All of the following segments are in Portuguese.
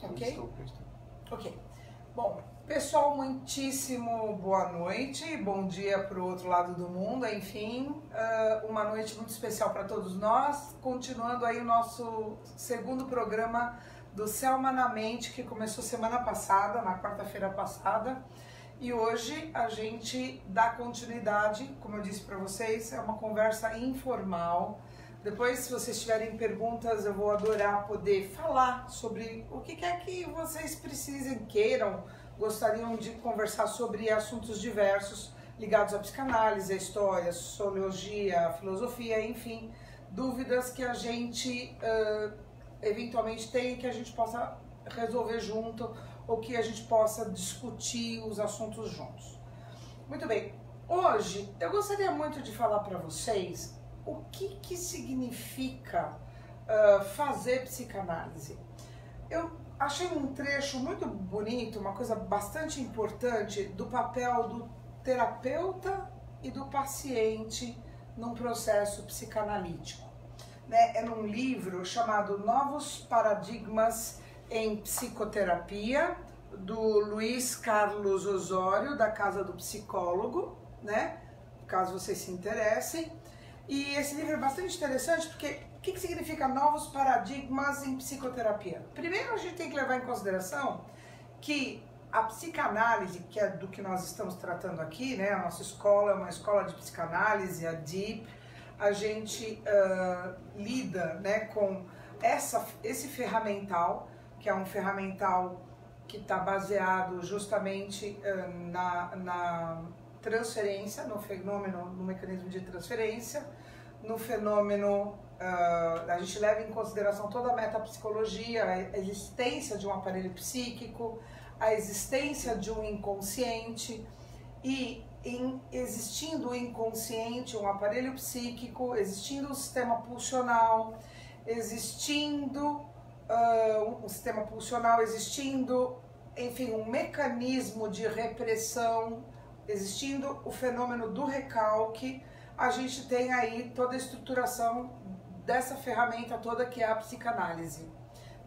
Ok? Estou. Ok. Bom, pessoal, muitíssimo boa noite, bom dia para o outro lado do mundo, enfim, uma noite muito especial para todos nós, continuando aí o nosso segundo programa do Selma na Mente, que começou semana passada, na quarta-feira passada, e hoje a gente dá continuidade, como eu disse para vocês, é uma conversa informal. Depois, se vocês tiverem perguntas, eu vou adorar poder falar sobre o que quer que vocês precisem, queiram, gostariam de conversar sobre assuntos diversos ligados à psicanálise, à história, à sociologia, à filosofia, enfim, dúvidas que a gente eventualmente tem e que a gente possa resolver junto ou que a gente possa discutir os assuntos juntos. Muito bem, hoje eu gostaria muito de falar para vocês o que significa fazer psicanálise. Eu achei um trecho muito bonito, uma coisa bastante importante do papel do terapeuta e do paciente num processo psicanalítico. É num livro chamado Novos Paradigmas em Psicoterapia, do Luiz Carlos Osório, da Casa do Psicólogo, né? Caso vocês se interessem. E esse livro é bastante interessante porque o que significa novos paradigmas em psicoterapia? Primeiro a gente tem que levar em consideração que a psicanálise, que é do que nós estamos tratando aqui, né? A nossa escola é uma escola de psicanálise, a DEEP, a gente lida, né, com esse ferramental, que é um ferramental que está baseado justamente na transferência, no fenômeno, no mecanismo de transferência, no fenômeno, a gente leva em consideração toda a metapsicologia, a existência de um aparelho psíquico, a existência de um inconsciente, e existindo o inconsciente, um aparelho psíquico, existindo o sistema pulsional, existindo enfim, um mecanismo de repressão, existindo o fenômeno do recalque, a gente tem aí toda a estruturação dessa ferramenta toda que é a psicanálise,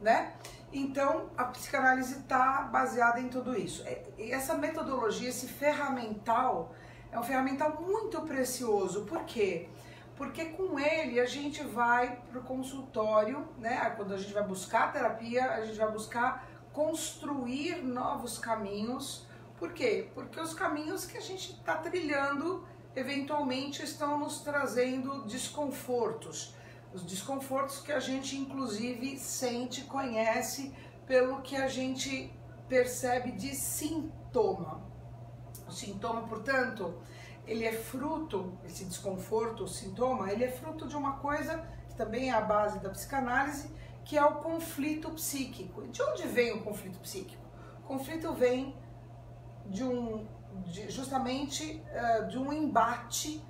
né? Então, a psicanálise está baseada em tudo isso. E essa metodologia, esse ferramental, é um ferramental muito precioso. Por quê? Porque com ele a gente vai para o consultório, né? Quando a gente vai buscar terapia, a gente vai buscar construir novos caminhos. Por quê? Porque os caminhos que a gente está trilhando, eventualmente, estão nos trazendo desconfortos. Os desconfortos que a gente, inclusive, sente, conhece, pelo que a gente percebe de sintoma. O sintoma, portanto, ele é fruto, esse desconforto, o sintoma, ele é fruto de uma coisa que também é a base da psicanálise, que é o conflito psíquico. De onde vem o conflito psíquico? O conflito vem justamente de um embate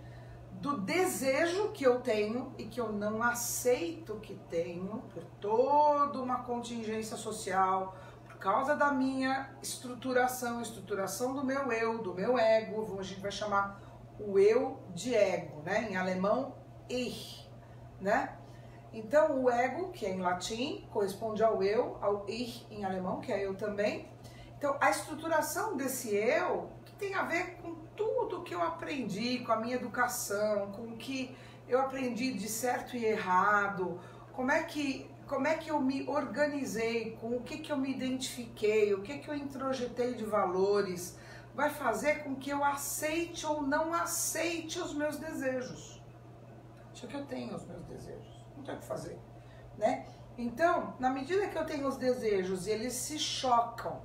do desejo que eu tenho e que eu não aceito que tenho por toda uma contingência social, por causa da minha estruturação do meu eu, do meu ego, a gente vai chamar o eu de ego, né? Em alemão, Ich, né? Então o ego, que é em latim, corresponde ao eu, ao Ich em alemão, que é eu também. Então a estruturação desse eu, que tem a ver com tudo que eu aprendi, com a minha educação, com o que eu aprendi de certo e errado, como é que eu me organizei, com o que eu me identifiquei, o que eu introjetei de valores, vai fazer com que eu aceite ou não aceite os meus desejos. Só que eu tenho os meus desejos, não tenho o que fazer, né? Então, na medida que eu tenho os desejos e eles se chocam,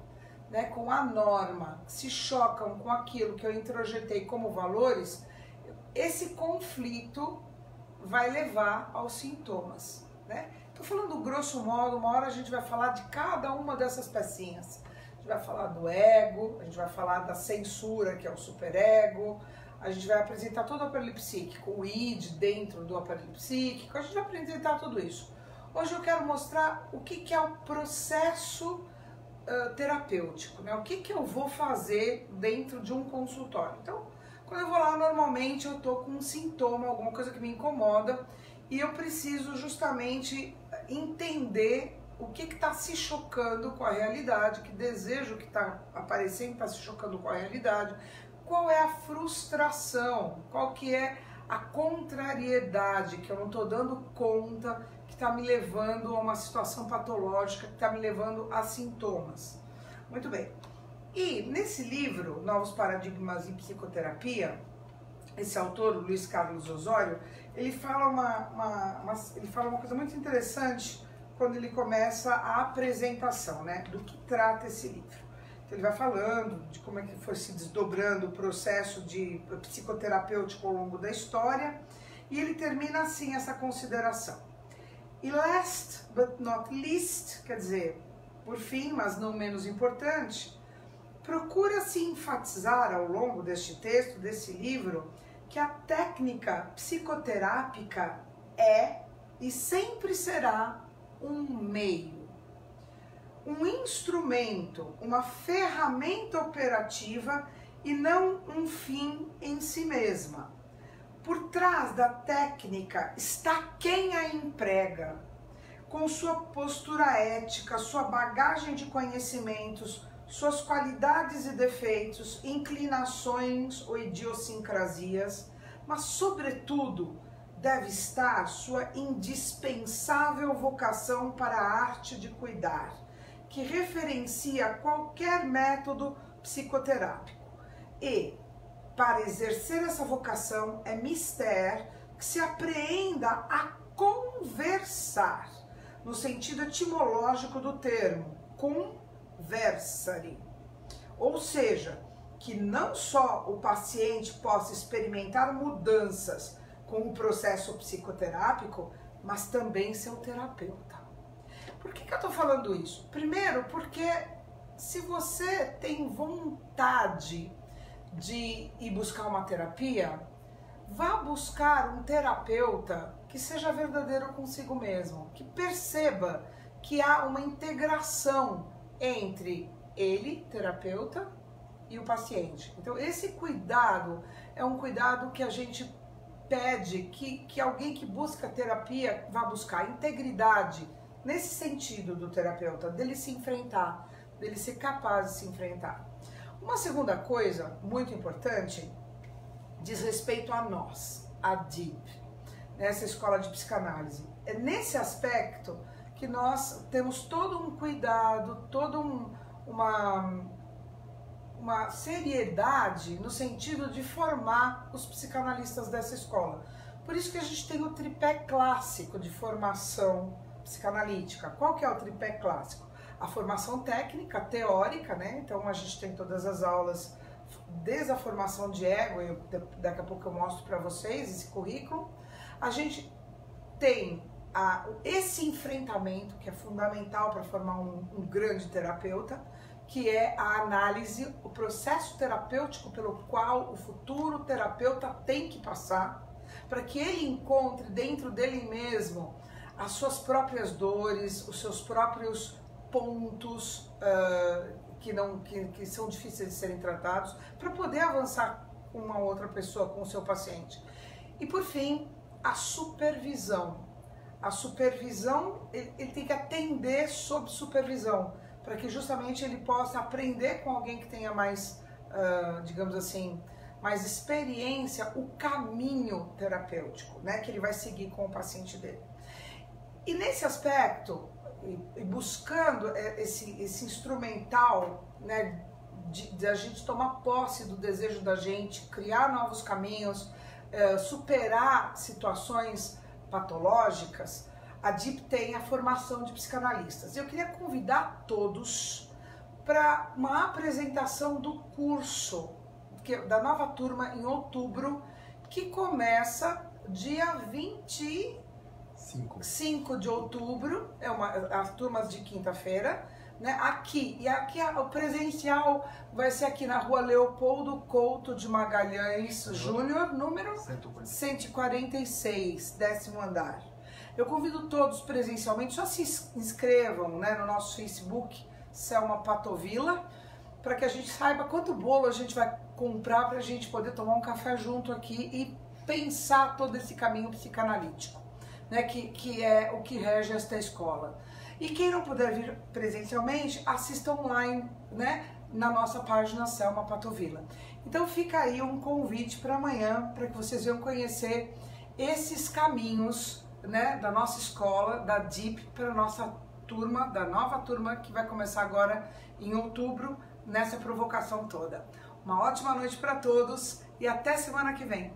né, com a norma, se chocam com aquilo que eu introjetei como valores, esse conflito vai levar aos sintomas, né? Tô falando grosso modo, uma hora a gente vai falar de cada uma dessas pecinhas. A gente vai falar do ego, a gente vai falar da censura, que é o superego, a gente vai apresentar todo o aparelho psíquico, o id dentro do aparelho psíquico, a gente vai apresentar tudo isso. Hoje eu quero mostrar o que é o processo terapêutico, né? O que eu vou fazer dentro de um consultório. Então, quando eu vou lá, normalmente eu tô com um sintoma, alguma coisa que me incomoda, e eu preciso justamente entender o que está se chocando com a realidade, que desejo que está aparecendo, está se chocando com a realidade, qual é a frustração, qual que é a contrariedade, que eu não estou dando conta, que está me levando a uma situação patológica, que está me levando a sintomas. Muito bem. E nesse livro, Novos Paradigmas em Psicoterapia, esse autor, o Luiz Carlos Osório, ele fala uma coisa muito interessante quando ele começa a apresentação, né, do que trata esse livro. Então ele vai falando de como é que foi se desdobrando o processo de psicoterapêutico ao longo da história, e ele termina assim essa consideração. E last but not least, quer dizer, por fim, mas não menos importante, procura-se enfatizar ao longo deste texto, desse livro, que a técnica psicoterápica é e sempre será um meio, um instrumento, uma ferramenta operativa e não um fim em si mesma. Por trás da técnica está quem a emprega, com sua postura ética, sua bagagem de conhecimentos, suas qualidades e defeitos, inclinações ou idiosincrasias, mas, sobretudo, deve estar sua indispensável vocação para a arte de cuidar, que referencia qualquer método psicoterápico. E, para exercer essa vocação, é mister que se apreenda a conversar, no sentido etimológico do termo, conversare. Ou seja, que não só o paciente possa experimentar mudanças com o processo psicoterápico, mas também seu terapeuta. Por que eu estou falando isso? Primeiro, porque se você tem vontade de ir buscar uma terapia, vá buscar um terapeuta que seja verdadeiro consigo mesmo, que perceba que há uma integração entre ele, terapeuta, e o paciente. Então, esse cuidado é um cuidado que a gente pede que alguém que busca terapia vá buscar integridade nesse sentido do terapeuta, dele se enfrentar, dele ser capaz de se enfrentar. Uma segunda coisa muito importante diz respeito a nós, a DIP, nessa escola de psicanálise. É nesse aspecto que nós temos todo um cuidado, toda uma seriedade no sentido de formar os psicanalistas dessa escola. Por isso que a gente tem o tripé clássico de formação psicanalítica. Qual que é o tripé clássico? A formação técnica, teórica, né? Então a gente tem todas as aulas, desde a formação de ego, daqui a pouco eu mostro para vocês esse currículo. A gente tem esse enfrentamento que é fundamental para formar um grande terapeuta, que é a análise, o processo terapêutico pelo qual o futuro terapeuta tem que passar, para que ele encontre dentro dele mesmo as suas próprias dores, os seus próprios pontos que são difíceis de serem tratados, para poder avançar com uma outra pessoa, com o seu paciente. E por fim, a supervisão. A supervisão, ele tem que atender sob supervisão, para que justamente ele possa aprender com alguém que tenha mais, digamos assim, mais experiência, o caminho terapêutico, né, que ele vai seguir com o paciente dele. E nesse aspecto, e buscando esse instrumental, né, de a gente tomar posse do desejo da gente, criar novos caminhos, superar situações patológicas, a DIP tem a formação de psicanalistas. Eu queria convidar todos para uma apresentação do curso da nova turma em outubro, que começa dia 25 de outubro, as turmas de quinta-feira, né, aqui. E aqui o presencial vai ser aqui na rua Leopoldo Couto de Magalhães Júnior, número 146, 10º andar. Eu convido todos presencialmente, só se inscrevam, né, no nosso Facebook, Selma Patovilla, para que a gente saiba quanto bolo a gente vai comprar para a gente poder tomar um café junto aqui e pensar todo esse caminho psicanalítico, né, que é o que rege esta escola. E quem não puder vir presencialmente, assista online, né, na nossa página Selma Patovilla. Então fica aí um convite para amanhã, para que vocês venham conhecer esses caminhos, né, da nossa escola, da DIP, para a nossa turma, da nova turma que vai começar agora em outubro, nessa provocação toda. Uma ótima noite para todos e até semana que vem.